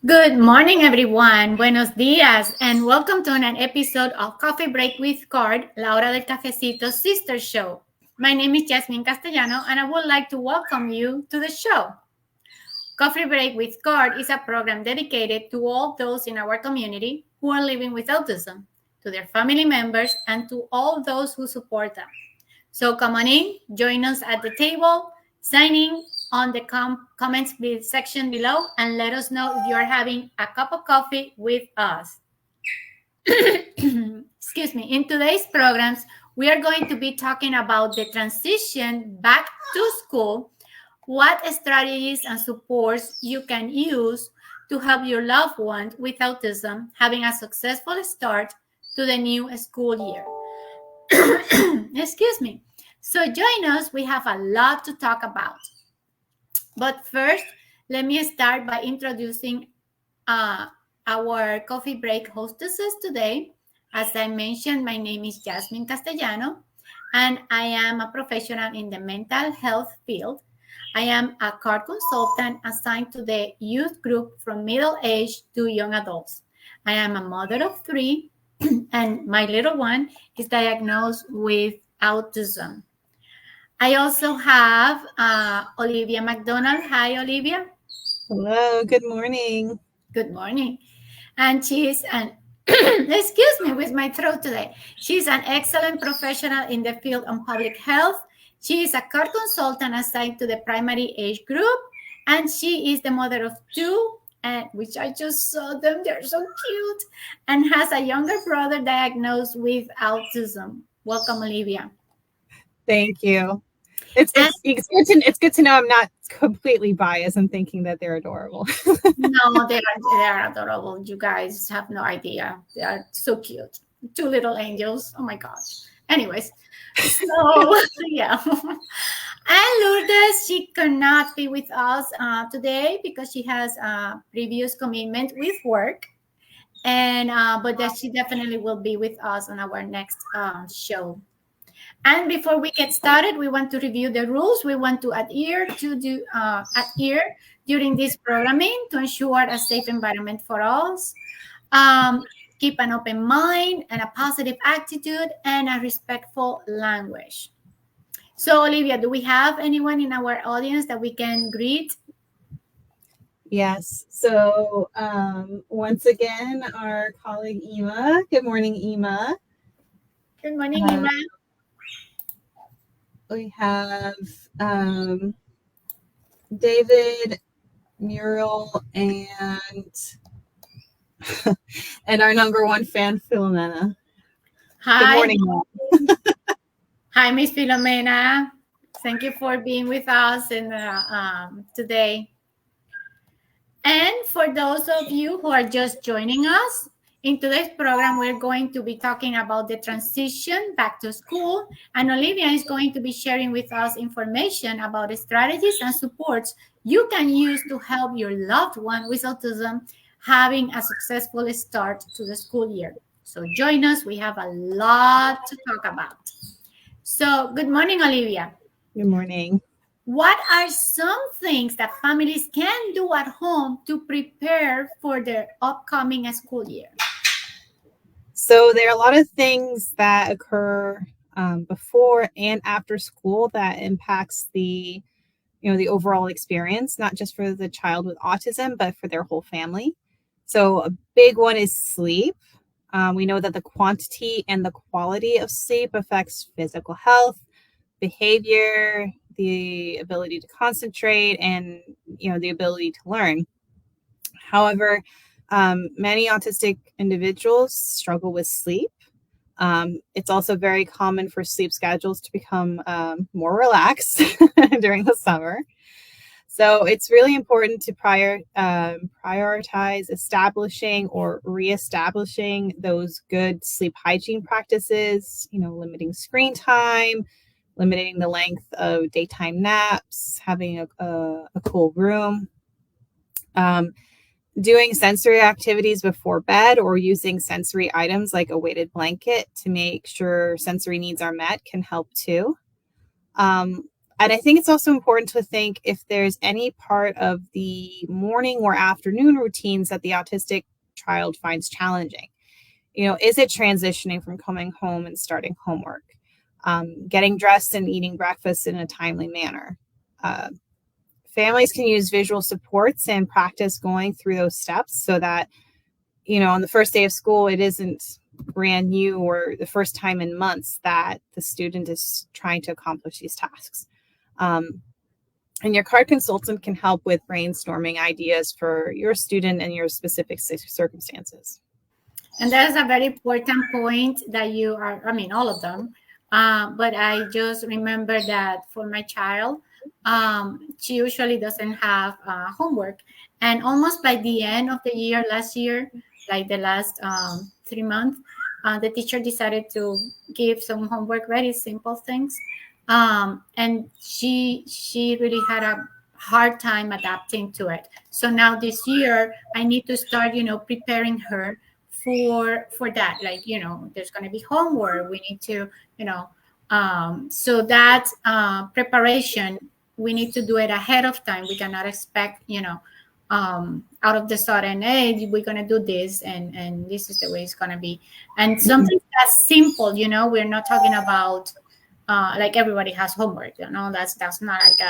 Good morning, everyone. Buenos días, and welcome to an episode of Coffee Break with Card, La Hora del Cafecito Sister Show. My name is Jasmine Castellano, and I would like to welcome you to the show. Coffee Break with Card is a program dedicated to all those in our community who are living with autism, to their family members, and to all those who support them. So come on in, join us at the table, sign in on the comments section below, and let us know if you're having a cup of coffee with us. Excuse me. In today's programs, we are going to be talking about the transition back to school, what strategies and supports you can use to help your loved one with autism having a successful start to the new school year. Excuse me. So join us. We have a lot to talk about. But first, let me start by introducing our coffee break hostesses today. As I mentioned, my name is Jasmine Castellano, and I am a professional in the mental health field. I am a CARD consultant assigned to the youth group from middle age to young adults. I am a mother of 3, and my little one is diagnosed with autism. I also have Olivia McDonald. Hi, Olivia. Hello, good morning. Good morning. And she's an, excuse me, with my throat today. She's an excellent professional in the field of public health. She is a CARD consultant assigned to the primary age group, and she is the mother of 2, which I just saw them. They're so cute, and has a younger brother diagnosed with autism. Welcome, Olivia. Thank you. It's good to know I'm not completely biased and thinking that they're adorable. No, they are adorable. You guys have no idea. They are so cute. 2 little angels. Oh my gosh. Anyways, so yeah. And Lourdes, she cannot be with us today because she has a previous commitment with work. And but that she definitely will be with us on our next show. And before we get started, we want to review the rules we want to adhere during this programming to ensure a safe environment for us. Keep an open mind and a positive attitude and a respectful language. So, Olivia, do we have anyone in our audience that we can greet? Yes. So once again, our colleague Ema. Good morning, Ema. Good morning, Ema. We have David, Muriel, and and our number one fan, Philomena. Hi. Good morning. Hi, Miss Philomena. Thank you for being with us today. And for those of you who are just joining us, in today's program, we're going to be talking about the transition back to school, and Olivia is going to be sharing with us information about the strategies and supports you can use to help your loved one with autism having a successful start to the school year. So join us. We have a lot to talk about. So good morning, Olivia. Good morning. What are some things that families can do at home to prepare for the upcoming school year? So there are a lot of things that occur before and after school that impacts the overall experience, not just for the child with autism, but for their whole family. So a big one is sleep. We know that the quantity and the quality of sleep affects physical health, behavior, the ability to concentrate, and the ability to learn. However, many autistic individuals struggle with sleep. It's also very common for sleep schedules to become more relaxed during the summer. So it's really important to prioritize establishing or reestablishing those good sleep hygiene practices, limiting screen time, limiting the length of daytime naps, having a cool room, doing sensory activities before bed or using sensory items like a weighted blanket to make sure sensory needs are met can help too. And I think it's also important to think if there's any part of the morning or afternoon routines that the autistic child finds challenging. Is it transitioning from coming home and starting homework, getting dressed and eating breakfast in a timely manner? Uh, Families can use visual supports and practice going through those steps so that, on the first day of school, it isn't brand new or the first time in months that the student is trying to accomplish these tasks. And your card consultant can help with brainstorming ideas for your student and your specific circumstances. And that is a very important point that you are, I mean, all of them. But I just remember that for my child, she usually doesn't have homework. And almost by the end of the year, last year, like the last 3 months, the teacher decided to give some homework, very simple things. And she really had a hard time adapting to it. So now this year, I need to start, preparing her for that. Like, there's going to be homework. We need to, so that preparation, we need to do it ahead of time. We cannot expect, out of the sudden, hey, we're going to do this, and this is the way it's going to be. And something that's simple, we're not talking about like everybody has homework, that's not like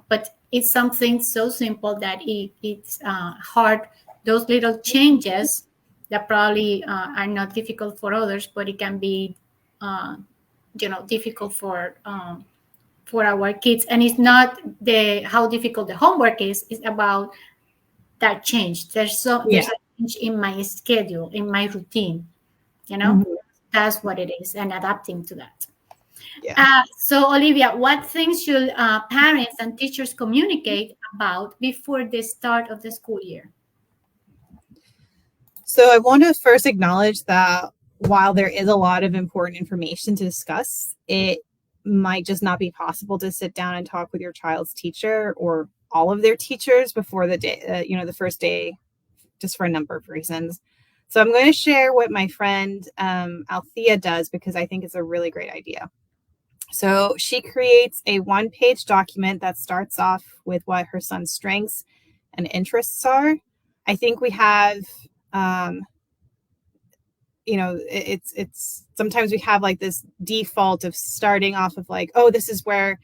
but it's something so simple that it's hard. Those little changes that probably are not difficult for others, but it can be difficult for our kids. And it's not the how difficult the homework is, it's about that change. There's a change in my schedule, in my routine, that's what it is, and adapting to that. So Olivia, what things should parents and teachers communicate about before the start of the school year? So I want to first acknowledge that while there is a lot of important information to discuss, it might just not be possible to sit down and talk with your child's teacher or all of their teachers before the day, the first day, just for a number of reasons. So I'm going to share what my friend Althea does because I think it's a really great idea. So she creates a one-page document that starts off with what her son's strengths and interests are. I think we have, it's sometimes we have like this default of starting off of like, oh, this is where,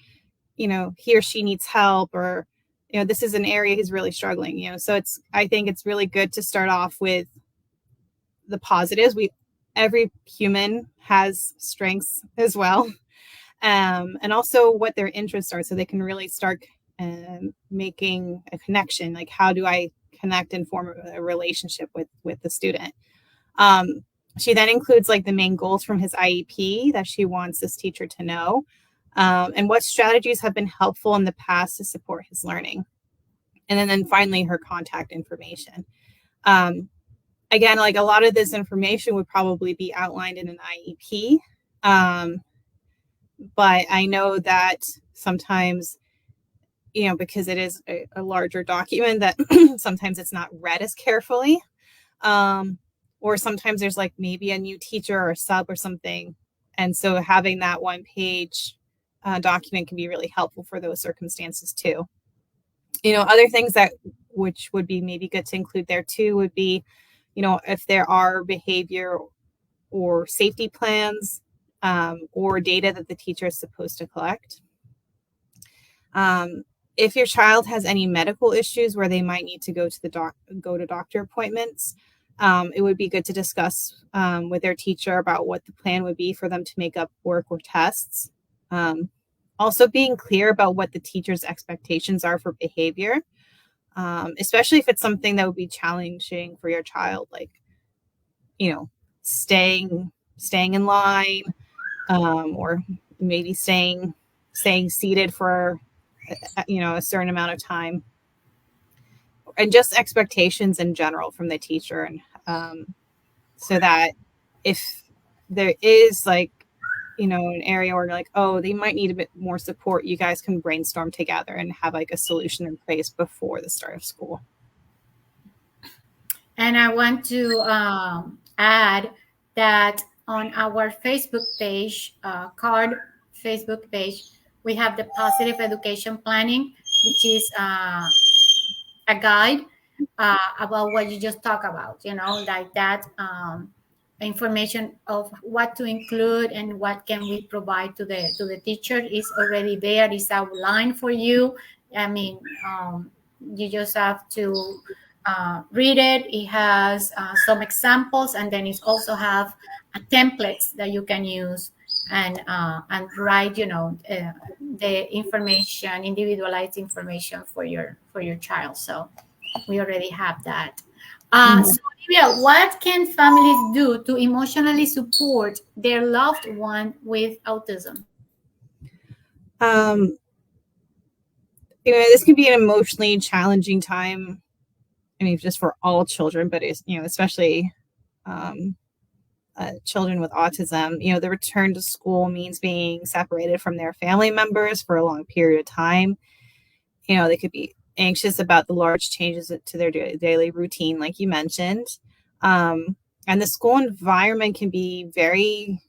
he or she needs help, or, this is an area he's really struggling, so I think it's really good to start off with the positives. Every human has strengths as well. And also what their interests are, so they can really start making a connection. Like, how do I connect and form a relationship with the student? She then includes like the main goals from his IEP that she wants this teacher to know, and what strategies have been helpful in the past to support his learning. And then finally, her contact information. Again, like a lot of this information would probably be outlined in an IEP. But I know that sometimes, because it is a larger document, that sometimes it's not read as carefully. Or sometimes there's like maybe a new teacher or a sub or something. And so having that one page document can be really helpful for those circumstances too. Other things which would be maybe good to include there too would be, if there are behavior or safety plans, or data that the teacher is supposed to collect. If your child has any medical issues where they might need to go to doctor appointments, it would be good to discuss with their teacher about what the plan would be for them to make up work or tests. Also being clear about what the teacher's expectations are for behavior, especially if it's something that would be challenging for your child, like, staying in line, or maybe staying seated for a certain amount of time, and just expectations in general from the teacher, and so that if there is like an area where you're like, oh, they might need a bit more support, you guys can brainstorm together and have like a solution in place before the start of school. And I want to add that on our Facebook page, CARD Facebook page, We have the positive education planning, which is a guide about what you just talked about, like that information of what to include and what can we provide to the teacher is already there, is outlined for you. I mean, you just have to read it. It has some examples, and then it also have templates that you can use and write, the information, individualized information for your child. So we already have that. Mhm. So, Olivia, what can families do to emotionally support their loved one with autism? Um, this can be an emotionally challenging time. I mean, just for all children, but it's, especially um, children with autism. The return to school means being separated from their family members for a long period of time. They could be anxious about the large changes to their daily routine, like you mentioned. And the school environment can be very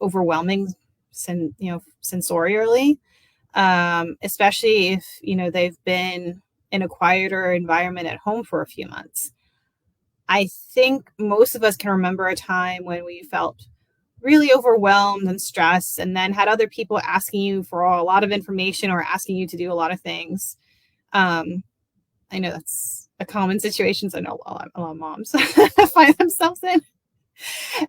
overwhelming, sensorially, especially if, they've been in a quieter environment at home for a few months. I think most of us can remember a time when we felt really overwhelmed and stressed, and then had other people asking you for a lot of information or asking you to do a lot of things. Um, I know that's a common situation. So I know a lot of moms find themselves in.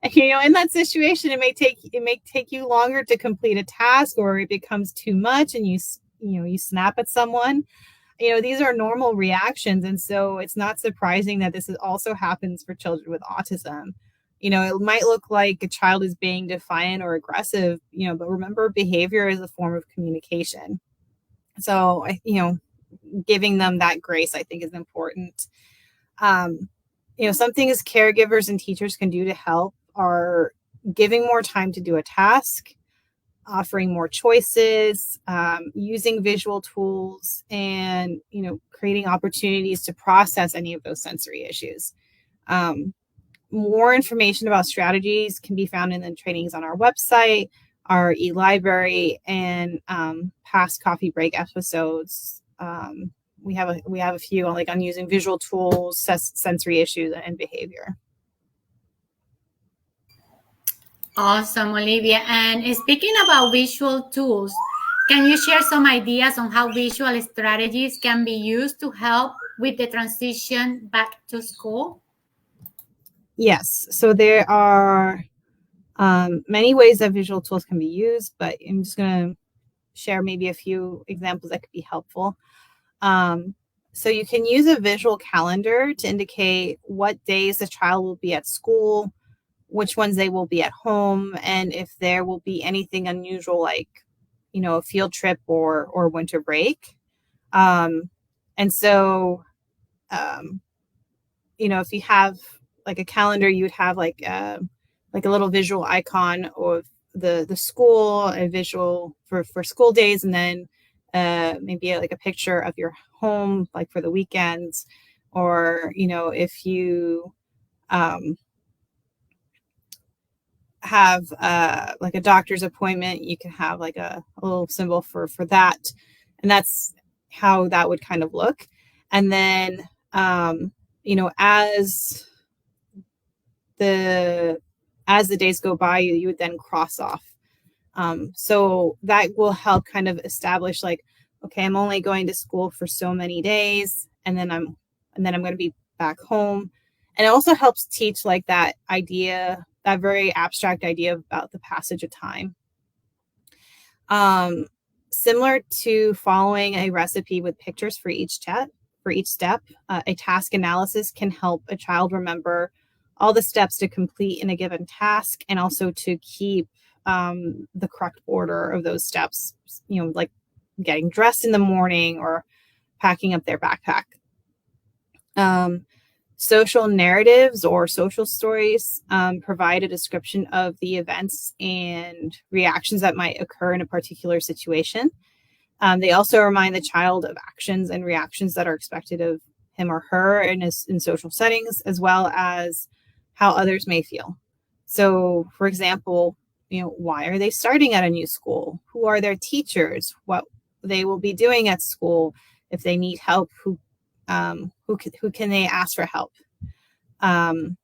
In that situation, it may take you longer to complete a task, or it becomes too much, and you snap at someone. These are normal reactions, and so it's not surprising that also happens for children with autism. It might look like a child is being defiant or aggressive, but remember, behavior is a form of communication. So, giving them that grace, I think, is important. Um, some things caregivers and teachers can do to help are giving more time to do a task, offering more choices, using visual tools, and creating opportunities to process any of those sensory issues. More information about strategies can be found in the trainings on our website, our e-library, and past coffee break episodes. We have a few on using visual tools, sensory issues, and behavior. Awesome, Olivia. And speaking about visual tools, can you share some ideas on how visual strategies can be used to help with the transition back to school? Yes, so there are many ways that visual tools can be used, but I'm just going to share maybe a few examples that could be helpful. So you can use a visual calendar to indicate what days the child will be at school, which ones they will be at home, and if there will be anything unusual, like a field trip or winter break. And so if you have like a calendar, you would have like a little visual icon of the school, a visual for school days, and then maybe like a picture of your home, like for the weekends. Or if you have like a doctor's appointment, you can have like a little symbol for that, and that's how that would kind of look. And then as the days go by, you would then cross off. So that will help kind of establish, like, okay, I'm only going to school for so many days, and then I'm going to be back home. And it also helps teach like that idea, that very abstract idea about the passage of time. Similar to following a recipe with pictures for each step, a task analysis can help a child remember all the steps to complete in a given task, and also to keep the correct order of those steps, like getting dressed in the morning or packing up their backpack. Social narratives or social stories provide a description of the events and reactions that might occur in a particular situation. They also remind the child of actions and reactions that are expected of him or her in social settings, as well as how others may feel. So, for example, why are they starting at a new school? Who are their teachers? What they will be doing at school? If they need help, who can they ask for help? Um,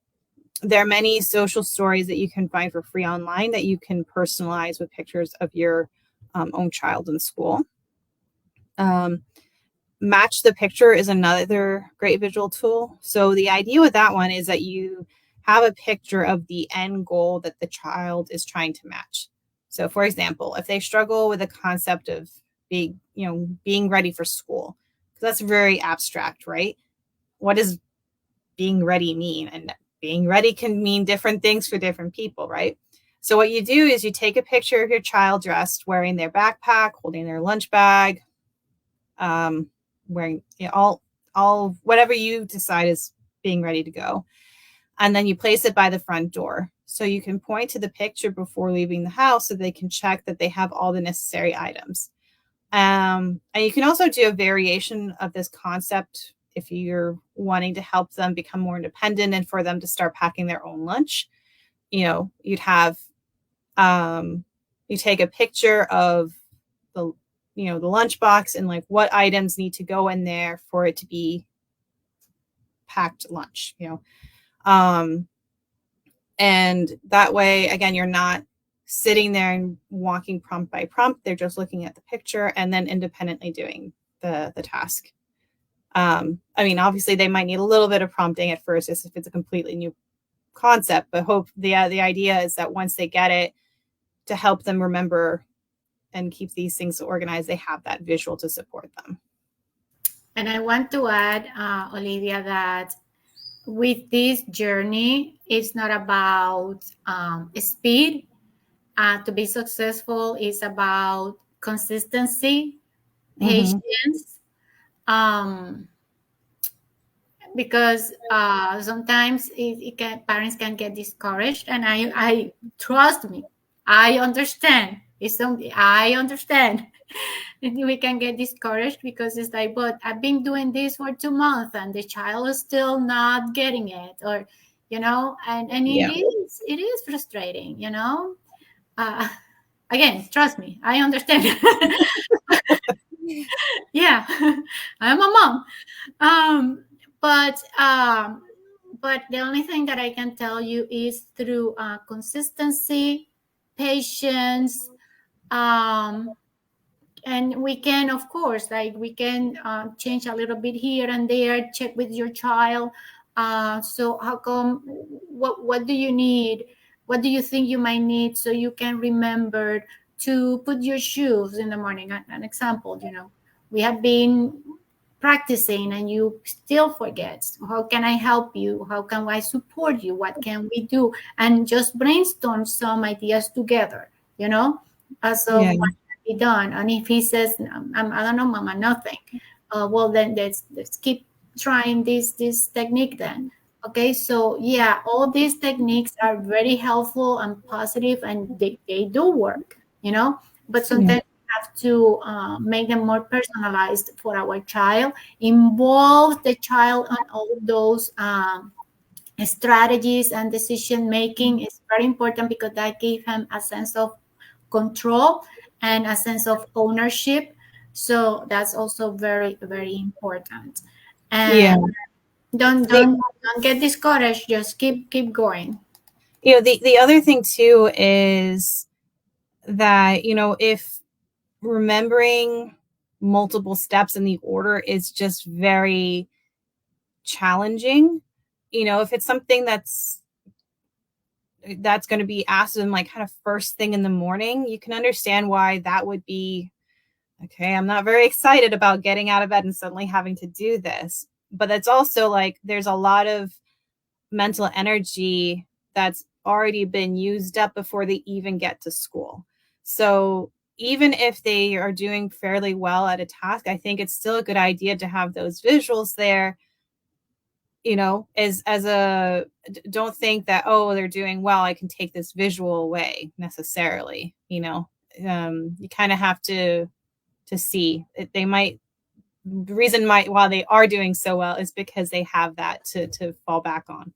there are many social stories that you can find for free online that you can personalize with pictures of your own child in school. Um, Match the picture is another great visual tool. So the idea with that one is that you have a picture of the end goal that the child is trying to match. So for example, if they struggle with the concept of being ready for school, because that's very abstract, right? What does being ready mean? And being ready can mean different things for different people, right? So what you do is you take a picture of your child dressed, wearing their backpack, holding their lunch bag, wearing all whatever you decide is being ready to go. And then you place it by the front door. So you can point to the picture before leaving the house so they can check that they have all the necessary items. And you can also do a variation of this concept if you're wanting to help them become more independent and for them to start packing their own lunch. You'd have you take a picture of the the lunchbox and like what items need to go in there for it to be packed lunch. Um, and that way, again, you're not sitting there and walking prompt by prompt. They're just looking at the picture and then independently doing the task. I mean, obviously, they might need a little bit of prompting at first, if it's a completely new concept. But the idea is that once they get it, to help them remember and keep these things organized, they have that visual to support them. And I want to add, Olivia, that with this journey, it's not about speed. To be successful is about consistency, Mm-hmm. patience, um, because sometimes parents can get discouraged, and I trust me, I understand. It's something I understand. We can get discouraged because it's like, but I've been doing this for 2 months and the child is still not getting it, or and Yeah. it is frustrating. uh, Again, trust me, I understand. Yeah. I'm a mom. um but um but the only thing that I can tell you is through consistency, patience, um and we can, of course, like we can change a little bit here and there, check with your child. So how come, what do you need, what do you think you might need, so you can remember to put your shoes in the morning. An example, we have been practicing and you still forget. How can I help you? How can I support you? What can we do? And just brainstorm some ideas together, as of Yeah. what can be done. And if he says, I don't know, mama, nothing, well, then let's keep trying this technique then. Okay, so yeah, all these techniques are very helpful and positive, and they do work, but Yeah. sometimes have to make them more personalized for our child, involve the child on all those strategies, and decision making is very important because that gives him a sense of control and a sense of ownership. So that's also very, very important. Yeah. And don't The, don't don't get discouraged, just keep going. the other thing too is that, if remembering multiple steps in the order is just very challenging, if it's something that's going to be asked in like kind of first thing in the morning, you can understand why that would be okay. I'm not very excited about getting out of bed and suddenly having to do this. But it's also like there's a lot of mental energy that's already been used up before they even get to school. So even if they are doing fairly well at a task, I think it's still a good idea to have those visuals there, as a don't think that, oh, they're doing well, I can take this visual away necessarily. You kind of have to see it. They might The reason why they are doing so well is because they have that to fall back on.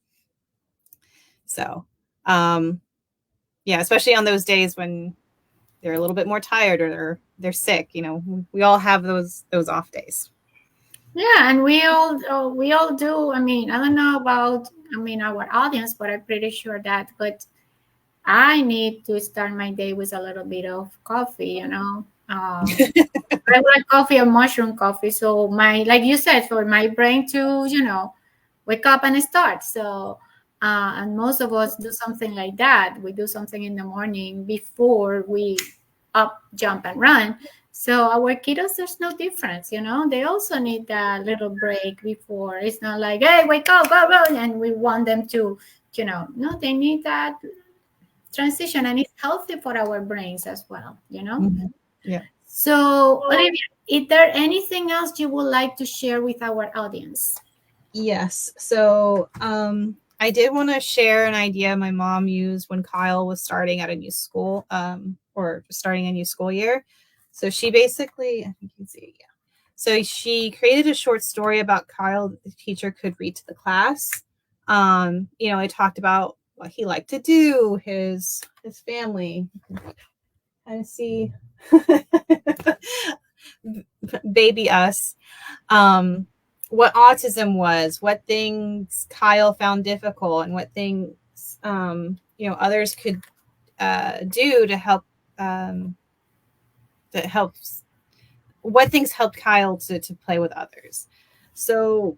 So, um, yeah, especially on those days when they're a little bit more tired or they're sick. We all have those off days. Yeah, and we all do. I mean, I don't know about our audience, but I'm pretty sure that. But I need to start my day with a little bit of coffee. Regular coffee or mushroom coffee. So like you said, for my brain to wake up and start. So and most of us do something like that. We do something in the morning before we up, jump, and run. So our kiddos, there's no difference. They also need that little break before. It's not like, hey, wake up, go, go, and we want them to, no, they need that transition, and it's healthy for our brains as well. Mhm. Yeah. So, Olivia, is there anything else you would like to share with our audience? Yes. So I did want to share an idea my mom used when Kyle was starting at a new school, or starting a new school year. So she basically, I think you can see, yeah. So she created a short story about Kyle that the teacher could read to the class. It talked about what he liked to do, his family. Kind of see baby us. What autism was, what things Kyle found difficult, and what things others could do to help, that helps, what things helped Kyle to play with others. So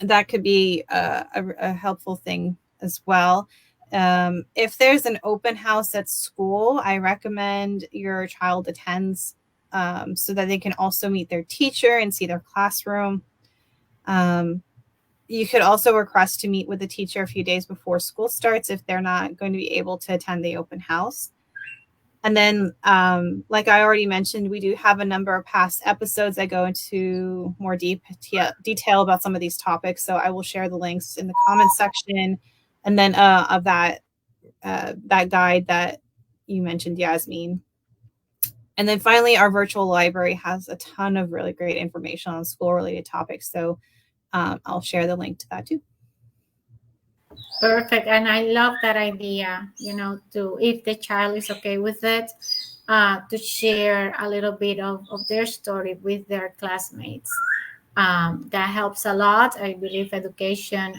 that could be a helpful thing as well. If there's an open house at school, I recommend your child attends, so that they can also meet their teacher and see their classroom. You could also request to meet with the teacher a few days before school starts if they're not going to be able to attend the open house. And then, like I already mentioned, we do have a number of past episodes that go into more detail about some of these topics. So I will share the links in the comments section, and then of that guide that you mentioned, Yasmin. And then finally, our virtual library has a ton of really great information on school-related topics. So I'll share the link to that too. Perfect. And I love that idea, to, if the child is okay with it, to share a little bit of their story with their classmates. That helps a lot. I believe education,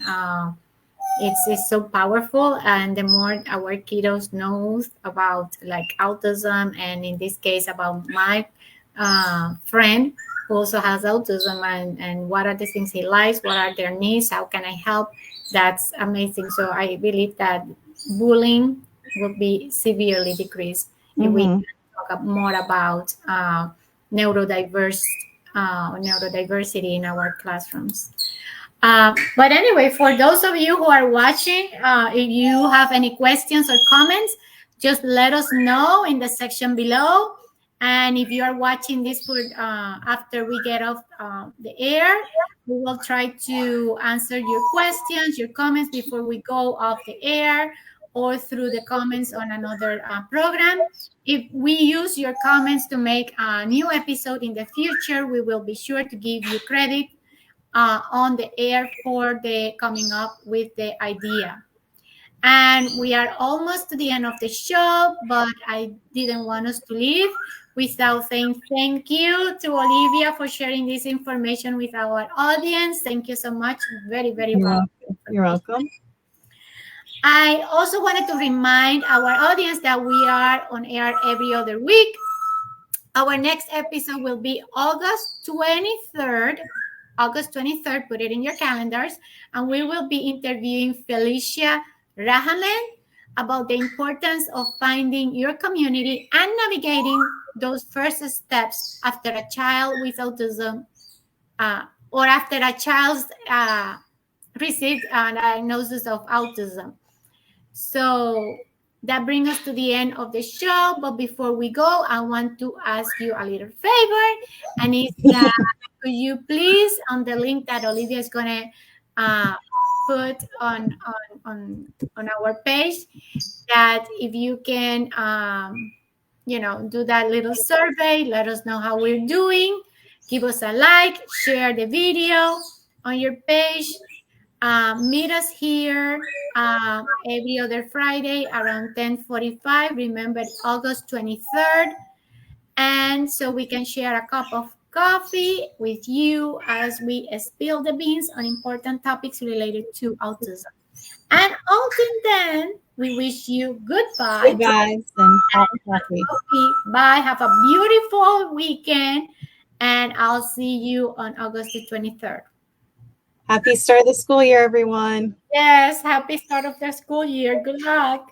it's so powerful, and the more our kiddos knows about like autism, and in this case about my friend who also has autism, and what are the things he likes, what are their needs, how can I help, that's amazing. So I believe that bullying will be severely decreased if we Mm-hmm. talk more about neurodiverse neurodiversity in our classrooms. But anyway, for those of you who are watching, if you have any questions or comments, just let us know in the section below. And if you are watching this for after we get off the air, we will try to answer your questions, your comments before we go off the air, or through the comments on another program. If we use your comments to make a new episode in the future, we will be sure to give you credit on the air for the coming up with the idea. And we are almost to the end of the show, but I didn't want us to leave without saying thank you to Olivia for sharing this information with our audience. Thank you so much. Very, very You're valuable welcome. You're information. welcome. I also wanted to remind our audience that we are on air every other week. Our next episode will be August 23rd. August 23rd, put it in your calendars. And we will be interviewing Felicia Rahaman about the importance of finding your community and navigating those first steps after a child with autism, or after a child received a diagnosis of autism. So that brings us to the end of the show. But before we go, I want to ask you a little favor, and it's that could you please, on the link that Olivia is gonna put on our page, that if you can do that little survey, let us know how we're doing, give us a like, share the video on your page, Meet us here every other Friday around 10:45. Remember, August 23rd. And so we can share a cup of coffee with you as we spill the beans on important topics related to autism. And until then, we wish you goodbye. Good vibes and hot coffee. Coffee. Bye. Have a beautiful weekend. And I'll see you on August the 23rd. Happy start of the school year, everyone. Yes. Happy start of the school year. Good luck.